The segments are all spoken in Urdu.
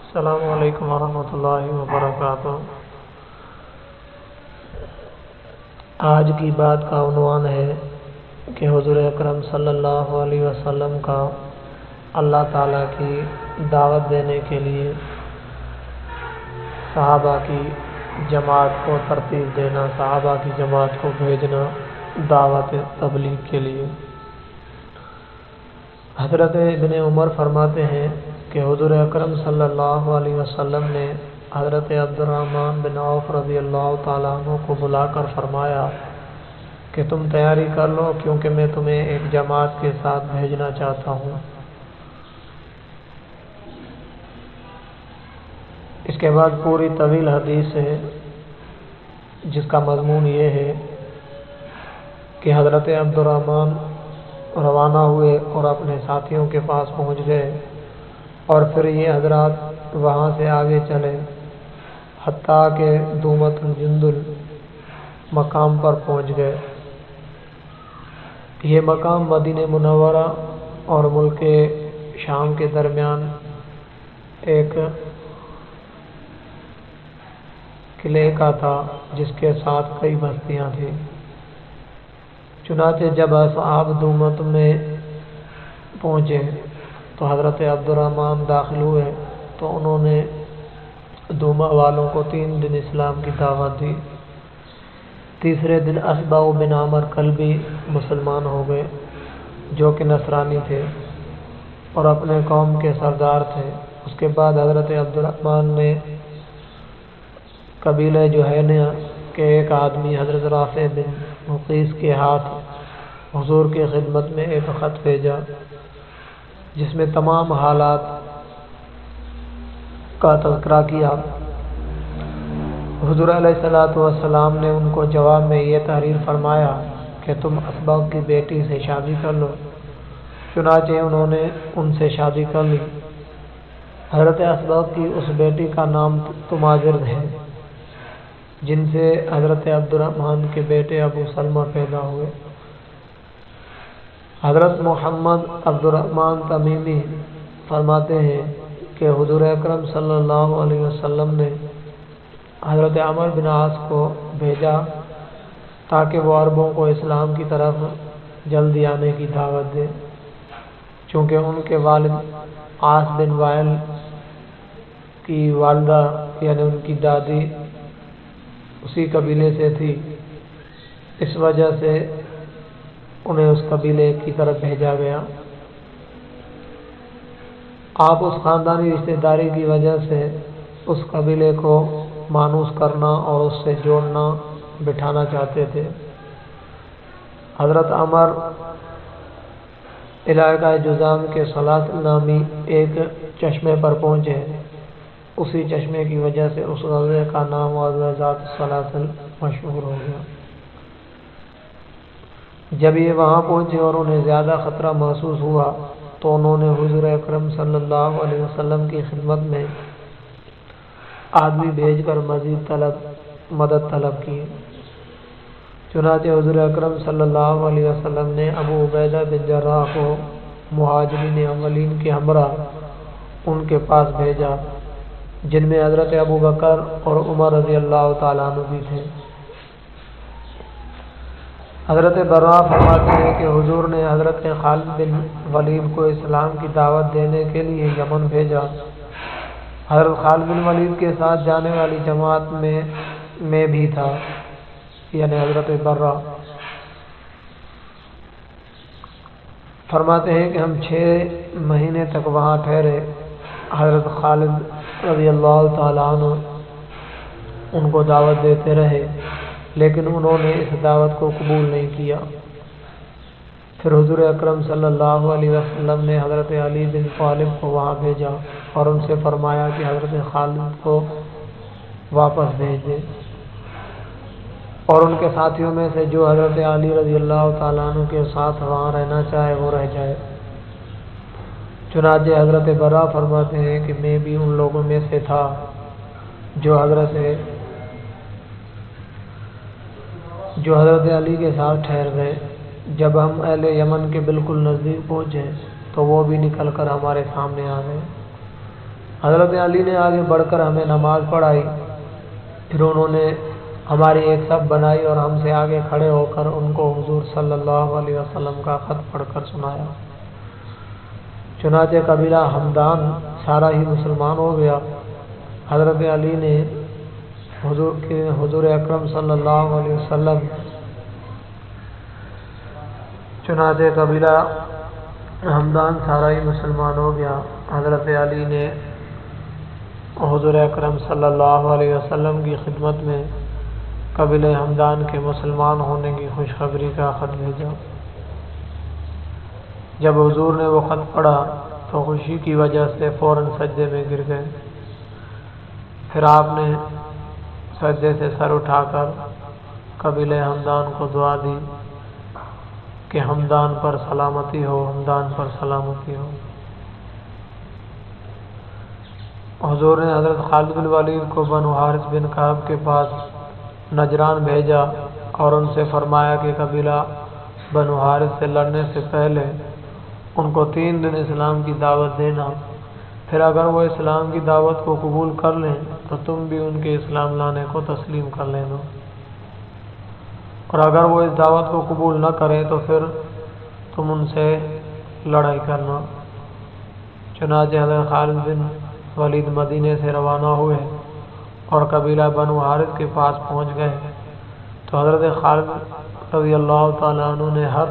السلام علیکم ورحمۃ اللہ وبرکاتہ۔ آج کی بات کا عنوان ہے کہ حضور اکرم صلی اللہ علیہ وسلم کا اللہ تعالیٰ کی دعوت دینے کے لیے صحابہ کی جماعت کو ترتیب دینا، صحابہ کی جماعت کو بھیجنا دعوت تبلیغ کے لیے۔ حضرت ابن عمر فرماتے ہیں کہ حضور اکرم صلی اللہ علیہ وسلم نے حضرت عبد الرحمن بن عوف رضی اللہ تعالیٰ عنہ کو بلا کر فرمایا کہ تم تیاری کر لو کیونکہ میں تمہیں ایک جماعت کے ساتھ بھیجنا چاہتا ہوں۔ اس کے بعد پوری طویل حدیث ہے جس کا مضمون یہ ہے کہ حضرت عبد الرحمن روانہ ہوئے اور اپنے ساتھیوں کے پاس پہنچ گئے، اور پھر یہ حضرات وہاں سے آگے چلے حتیٰ کہ دومت الجندل مقام پر پہنچ گئے۔ یہ مقام مدینہ منورہ اور ملک شام کے درمیان ایک قلعے کا تھا جس کے ساتھ کئی بستیاں تھیں۔ چنانچہ جب اصحاب دومت میں پہنچے تو حضرت عبد الرحمن داخل ہوئے تو انہوں نے دوما والوں کو 3 دن اسلام کی دعوت دی۔ تیسرے دن اصبع بن عامر کلبی مسلمان ہو گئے جو کہ نصرانی تھے اور اپنے قوم کے سردار تھے۔ اس کے بعد حضرت عبد الرحمن نے قبیلہ جوہینہ کہ ایک آدمی حضرت رافع بن مقیس کے ہاتھ حضور کی خدمت میں ایک خط بھیجا جس میں تمام حالات کا تذکرہ کیا۔ حضور علیہ الصلوۃ والسلام نے ان کو جواب میں یہ تحریر فرمایا کہ تم اصبغ کی بیٹی سے شادی کر لو۔ چنانچہ انہوں نے ان سے شادی کر لی۔ حضرت اصبغ کی اس بیٹی کا نام تمازرد ہے جن سے حضرت عبد الرحمن کے بیٹے ابو سلمہ پیدا ہوئے۔ حضرت محمد عبد الرحمن تمیمی فرماتے ہیں کہ حضور اکرم صلی اللہ علیہ وسلم نے حضرت عمر بن عاص کو بھیجا تاکہ وہ عربوں کو اسلام کی طرف جلدی آنے کی دعوت دے، چونکہ ان کے والد عاص بن وائل کی والدہ یعنی ان کی دادی اسی قبیلے سے تھی، اس وجہ سے انہیں اس قبیلے کی طرف بھیجا گیا۔ آپ اس خاندانی رشتہ داری کی وجہ سے اس قبیلے کو مانوس کرنا اور اس سے جوڑنا بٹھانا چاہتے تھے۔ حضرت عمر علاقہ جذام کے سلاسل نامی ایک چشمے پر پہنچے۔ اسی چشمے کی وجہ سے اس غزوے کا نام غزوہ ذات السلاسل مشہور ہو گیا۔ جب یہ وہاں پہنچے اور انہیں زیادہ خطرہ محسوس ہوا تو انہوں نے حضور اکرم صلی اللہ علیہ وسلم کی خدمت میں آدمی بھیج کر مزید مدد طلب کی۔ چنانچہ حضور اکرم صلی اللہ علیہ وسلم نے ابو عبیدہ بن جراح کو مہاجرین اولین کے ہمراہ ان کے پاس بھیجا جن میں حضرت ابو بکر اور عمر رضی اللہ تعالیٰ عنہ بھی تھے۔ حضرت براء فرماتے ہیں کہ حضور نے حضرت خالد بن ولید کو اسلام کی دعوت دینے کے لیے یمن بھیجا۔ حضرت خالد بن ولید کے ساتھ جانے والی جماعت میں بھی تھا یعنی حضرت براء فرماتے ہیں کہ ہم 6 مہینے تک وہاں ٹھہرے۔ حضرت خالد رضی اللہ تعالیٰ عنہ ان کو دعوت دیتے رہے لیکن انہوں نے اس دعوت کو قبول نہیں کیا۔ پھر حضور اکرم صلی اللہ علیہ وسلم نے حضرت علی بن طالب کو وہاں بھیجا اور ان سے فرمایا کہ حضرت خالد کو واپس بھیج دیں اور ان کے ساتھیوں میں سے جو حضرت علی رضی اللہ تعالیٰ عنہ کے ساتھ وہاں رہنا چاہے وہ رہ جائے۔ چنانچہ حضرت براء فرماتے ہیں کہ میں بھی ان لوگوں میں سے تھا جو حضرت علی کے ساتھ ٹھہر گئے۔ جب ہم اہل یمن کے بالکل نزدیک پہنچے تو وہ بھی نکل کر ہمارے سامنے آ گئے۔ حضرت علی نے آگے بڑھ کر ہمیں نماز پڑھائی، پھر انہوں نے ہماری ایک صف بنائی اور ہم سے آگے کھڑے ہو کر ان کو حضور صلی اللہ علیہ وسلم کا خط پڑھ کر سنایا۔ چنانچہ قبیلہ ہمدان سارا ہی مسلمان ہو گیا۔ حضرت علی نے حضور اکرم صلی اللہ علیہ وسلم چنانچہ قبیلہ ہمدان سارا ہی مسلمان ہو گیا۔ حضرت علی نے حضور اکرم صلی اللہ علیہ وسلم کی خدمت میں قبیلہ ہمدان کے مسلمان ہونے کی خوشخبری کا خط بھیجا۔ جب حضور نے وہ خط پڑھا تو خوشی کی وجہ سے فوراً سجدے میں گر گئے۔ پھر آپ نے سجدے سے سر اٹھا کر قبیلہ ہمدان کو دعا دی کہ ہمدان پر سلامتی ہو، ہمدان پر سلامتی ہو۔ حضور نے حضرت خالد بن ولید کو بنو حارث بن کعب کے پاس نجران بھیجا اور ان سے فرمایا کہ قبیلہ بنو حارث سے لڑنے سے پہلے ان کو 3 دن اسلام کی دعوت دینا، پھر اگر وہ اسلام کی دعوت کو قبول کر لیں تو تم بھی ان کے اسلام لانے کو تسلیم کر لینا، اور اگر وہ اس دعوت کو قبول نہ کریں تو پھر تم ان سے لڑائی کرنا۔ چنانچہ حضرت خالد بن ولید مدینے سے روانہ ہوئے اور قبیلہ بنو حارث کے پاس پہنچ گئے تو حضرت خالد رضی اللہ تعالیٰ عنہ نے ہر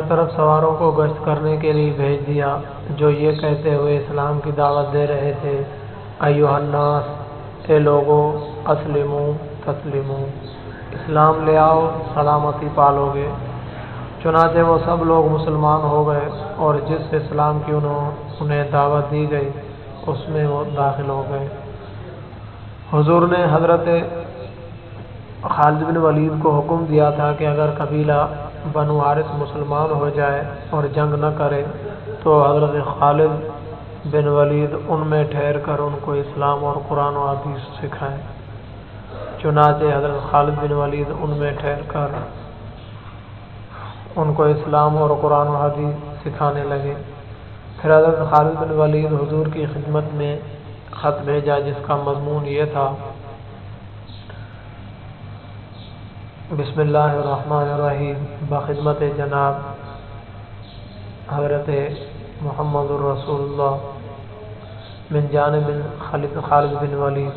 طرف سواروں کو گشت کرنے کے لیے بھیج دیا، جو یہ کہتے ہوئے اسلام کی دعوت دے رہے تھے، ایھا الناس، اے لوگو، اسلموا تسلموا، اسلام لے آؤ، سلامتی پالو گے۔ چنانچہ وہ سب لوگ مسلمان ہو گئے اور جس اسلام کی انہیں دعوت دی گئی اس میں وہ داخل ہو گئے۔ حضور نے حضرت خالد بن ولید کو حکم دیا تھا کہ اگر قبیلہ بنو حارث مسلمان ہو جائے اور جنگ نہ کرے تو حضرت خالد بن ولید ان میں ٹھہر کر ان کو اسلام اور قرآن و حدیث سکھائیں۔ چنانچہ حضرت خالد بن ولید ان میں ٹھہر کر ان کو اسلام اور قرآن و حدیث سکھانے لگے۔ پھر حضرت خالد بن ولید حضور کی خدمت میں خط بھیجا جس کا مضمون یہ تھا: بسم اللہ الرحمن الرحیم، بخدمت جناب حضرت محمد الرسول اللہ، من جانب خالد بن ولید،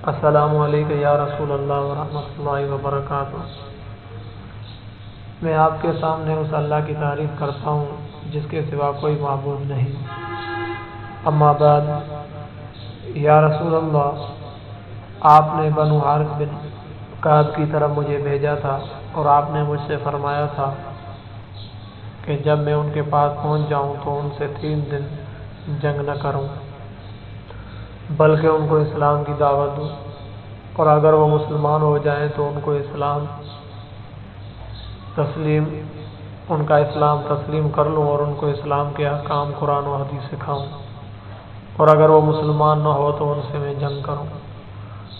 السلام علیکم یا رسول اللہ ورحمۃ اللہ وبرکاتہ۔ میں آپ کے سامنے اس اللہ کی تعریف کرتا ہوں جس کے سوا کوئی معبود نہیں۔ اما بعد، یا رسول اللہ، آپ نے بنو حارث بن کعب کی طرف مجھے بھیجا تھا اور آپ نے مجھ سے فرمایا تھا کہ جب میں ان کے پاس پہنچ جاؤں تو ان سے 3 دن جنگ نہ کروں بلکہ ان کو اسلام کی دعوت دوں، اور اگر وہ مسلمان ہو جائیں تو ان کا اسلام تسلیم کر لوں اور ان کو اسلام کے احکام قرآن و حدیث سکھاؤں، اور اگر وہ مسلمان نہ ہو تو ان سے میں جنگ کروں۔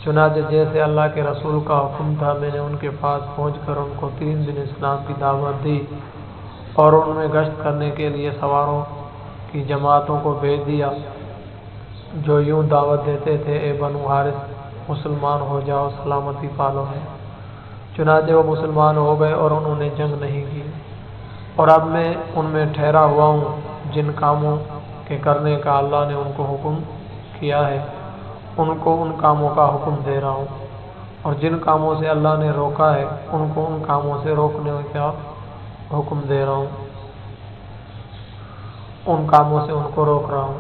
چنانچہ جیسے اللہ کے رسول کا حکم تھا میں نے ان کے پاس پہنچ کر ان کو 3 دن اسلام کی دعوت دی اور ان میں گشت کرنے کے لیے سواروں کی جماعتوں کو بھیج دیا جو یوں دعوت دیتے تھے: اے بنو حارث، مسلمان ہو جاؤ، سلامتی پالو گے۔ چنانچہ وہ مسلمان ہو گئے اور انہوں نے جنگ نہیں کی، اور اب میں ان میں ٹھہرا ہوا ہوں جن کاموں کے کرنے کا اللہ نے ان کو حکم کیا ہے، ان کو ان کاموں کا حکم دے رہا ہوں، اور جن کاموں سے اللہ نے روکا ہے ان کو ان کاموں سے روکنے کا حکم دے رہا ہوں، ان کاموں سے ان کو روک رہا ہوں،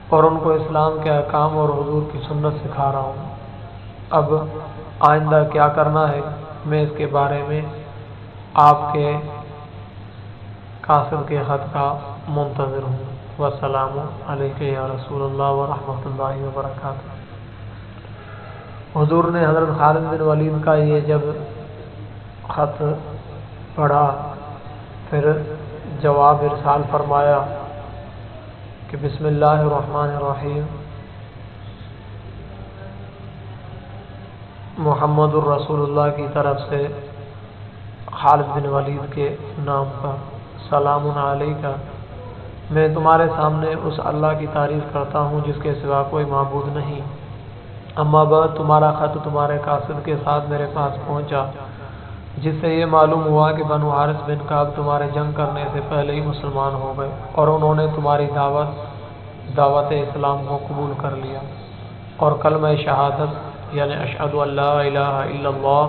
اور ان کو اسلام کے احکام اور حضور کی سنت سکھا رہا ہوں۔ اب آئندہ کیا کرنا ہے میں اس کے بارے میں آپ کے قاصد کے خط کا منتظر ہوں۔ والسلام علیکم یا رسول اللہ ورحمۃ اللہ وبرکاتہ۔ حضور نے حضرت خالد بن ولید کا یہ جب خط پڑھا پھر جواب ارسال فرمایا کہ بسم اللہ الرحمن الرحیم، محمد الرسول اللہ کی طرف سے خالد بن ولید کے نام پر، سلام علیکہ میں تمہارے سامنے اس اللہ کی تعریف کرتا ہوں جس کے سوا کوئی معبود نہیں۔ اما بعد، تمہارا خط تمہارے قاصد کے ساتھ میرے پاس پہنچا، جس سے یہ معلوم ہوا کہ بنو حارث بن کعب تمہارے جنگ کرنے سے پہلے ہی مسلمان ہو گئے، اور انہوں نے تمہاری دعوت اسلام کو قبول کر لیا، اور کلمہ شہادت یعنی اشہد ان لا الہ الا اللہ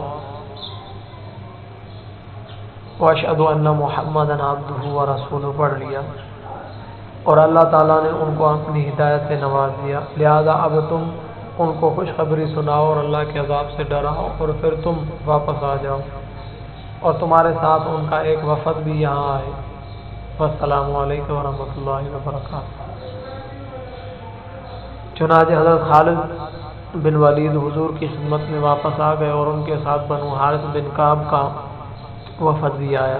واشہد ان محمدا عبدہ ورسولہ پڑھ لیا، اور اللہ تعالیٰ نے ان کو اپنی ہدایت سے نواز دیا۔ لہذا اب تم ان کو خوشخبری سناؤ اور اللہ کے عذاب سے ڈراؤ، اور پھر تم واپس آ جاؤ، اور تمہارے ساتھ ان کا ایک وفد بھی یہاں آئے۔ والسلام علیکم ورحمۃ اللہ وبرکاتہ۔ چنانچہ حضرت خالد بن ولید حضور کی خدمت میں واپس آ گئے، اور ان کے ساتھ بنو حارث بن کعب کا وفد بھی آیا۔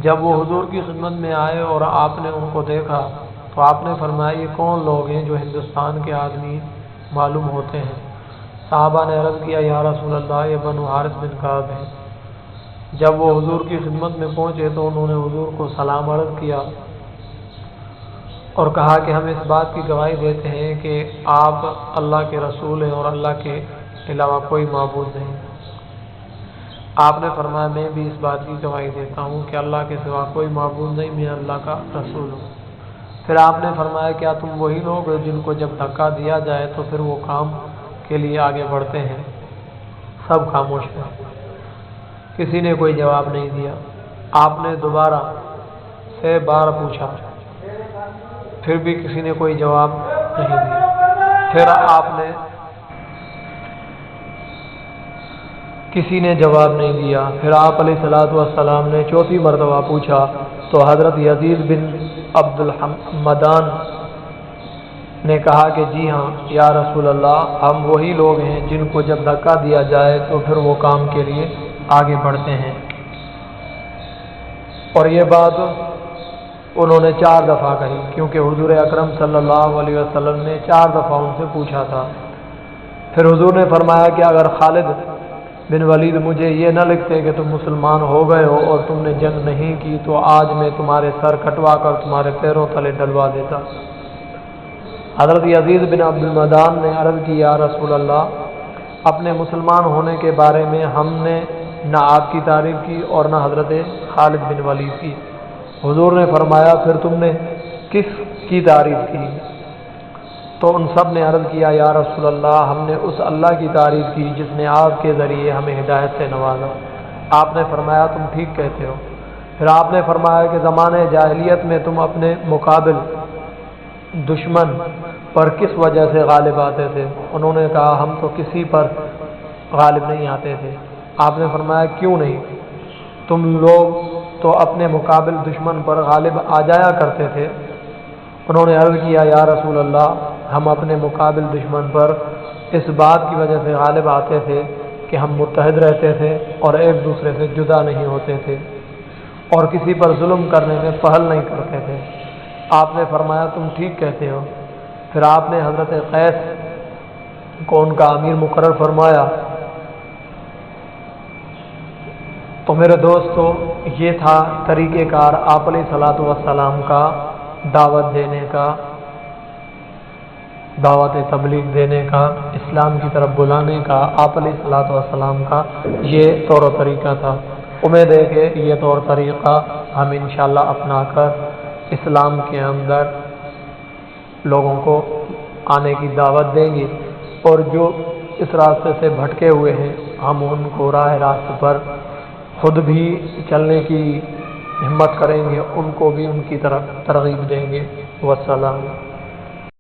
جب وہ حضور کی خدمت میں آئے اور آپ نے ان کو دیکھا تو آپ نے فرمایا، یہ کون لوگ ہیں جو ہندوستان کے آدمی معلوم ہوتے ہیں؟ صحابہ نے عرض کیا، یا رسول اللہ، یہ بنو حارث بن کعب ہیں۔ جب وہ حضور کی خدمت میں پہنچے تو انہوں نے حضور کو سلام عرض کیا اور کہا کہ ہم اس بات کی گواہی دیتے ہیں کہ آپ اللہ کے رسول ہیں اور اللہ کے علاوہ کوئی معبود نہیں۔ آپ نے فرمایا، میں بھی اس بات کی گواہی دیتا ہوں کہ اللہ کے سوا کوئی معبود نہیں، میں اللہ کا رسول ہوں۔ پھر آپ نے فرمایا، کیا تم وہی لوگ ہو جن کو جب دھکا دیا جائے تو پھر وہ کام کے لیے آگے بڑھتے ہیں؟ سب خاموش ہیں، کسی نے کوئی جواب نہیں دیا۔ آپ نے دوبارہ 6 بار پوچھا، پھر بھی کسی نے کوئی جواب نہیں دیا۔ پھر آپ نے کسی نے جواب نہیں دیا۔ پھر آپ علیہ الصلوۃ والسلام نے 4تھی مرتبہ پوچھا تو حضرت یزید بن عبد الحمدان نے کہا کہ جی ہاں یا رسول اللہ، ہم وہی لوگ ہیں جن کو جب دھکا دیا جائے تو پھر وہ کام کے لیے آگے بڑھتے ہیں۔ اور یہ بات انہوں نے 4 دفعہ کہی، کیونکہ حضور اکرم صلی اللہ علیہ وسلم نے 4 دفعہ ان سے پوچھا تھا۔ پھر حضور نے فرمایا کہ اگر خالد بن ولید مجھے یہ نہ لکھتے کہ تم مسلمان ہو گئے ہو اور تم نے جنگ نہیں کی تو آج میں تمہارے سر کٹوا کر تمہارے پیروں تلے ڈلوا دیتا۔ حضرت یزید بن عبد المدان نے عرض کی، یا رسول اللہ، اپنے مسلمان ہونے کے بارے میں ہم نے نہ آپ کی تعریف کی اور نہ حضرت خالد بن ولید کی۔ حضور نے فرمایا، پھر تم نے کس کی تعریف کی؟ تو ان سب نے عرض کیا، یا رسول اللہ، ہم نے اس اللہ کی تعریف کی جس نے آپ کے ذریعے ہمیں ہدایت سے نوازا۔ آپ نے فرمایا، تم ٹھیک کہتے ہو۔ پھر آپ نے فرمایا کہ زمانے جاہلیت میں تم اپنے مقابل دشمن پر کس وجہ سے غالب آتے تھے؟ انہوں نے کہا، ہم تو کسی پر غالب نہیں آتے تھے۔ آپ نے فرمایا، کیوں نہیں؟ تم لوگ تو اپنے مقابل دشمن پر غالب آ جایا کرتے تھے۔ انہوں نے عرض کیا، یا رسول اللہ، ہم اپنے مقابل دشمن پر اس بات کی وجہ سے غالب آتے تھے کہ ہم متحد رہتے تھے اور ایک دوسرے سے جدا نہیں ہوتے تھے اور کسی پر ظلم کرنے میں پہل نہیں کرتے تھے۔ آپ نے فرمایا، تم ٹھیک کہتے ہو۔ پھر آپ نے حضرت قیس کو ان کا امیر مقرر فرمایا۔ تو میرے دوستو، یہ تھا طریقہ کار آپ علیہ الصلوۃ والسلام کا دعوت دینے کا، دعوت تبلیغ دینے کا، اسلام کی طرف بلانے کا۔ آپ علیہ الصلوۃ والسلام کا یہ طور و طریقہ تھا۔ امید ہے کہ یہ طور طریقہ ہم انشاءاللہ اپنا کر اسلام کے اندر لوگوں کو آنے کی دعوت دیں گے، اور جو اس راستے سے بھٹکے ہوئے ہیں ہم ان کو راہ راست پر خود بھی چلنے کی ہمت کریں گے، ان کو بھی ان کی طرف ترغیب دیں گے۔ والسلام۔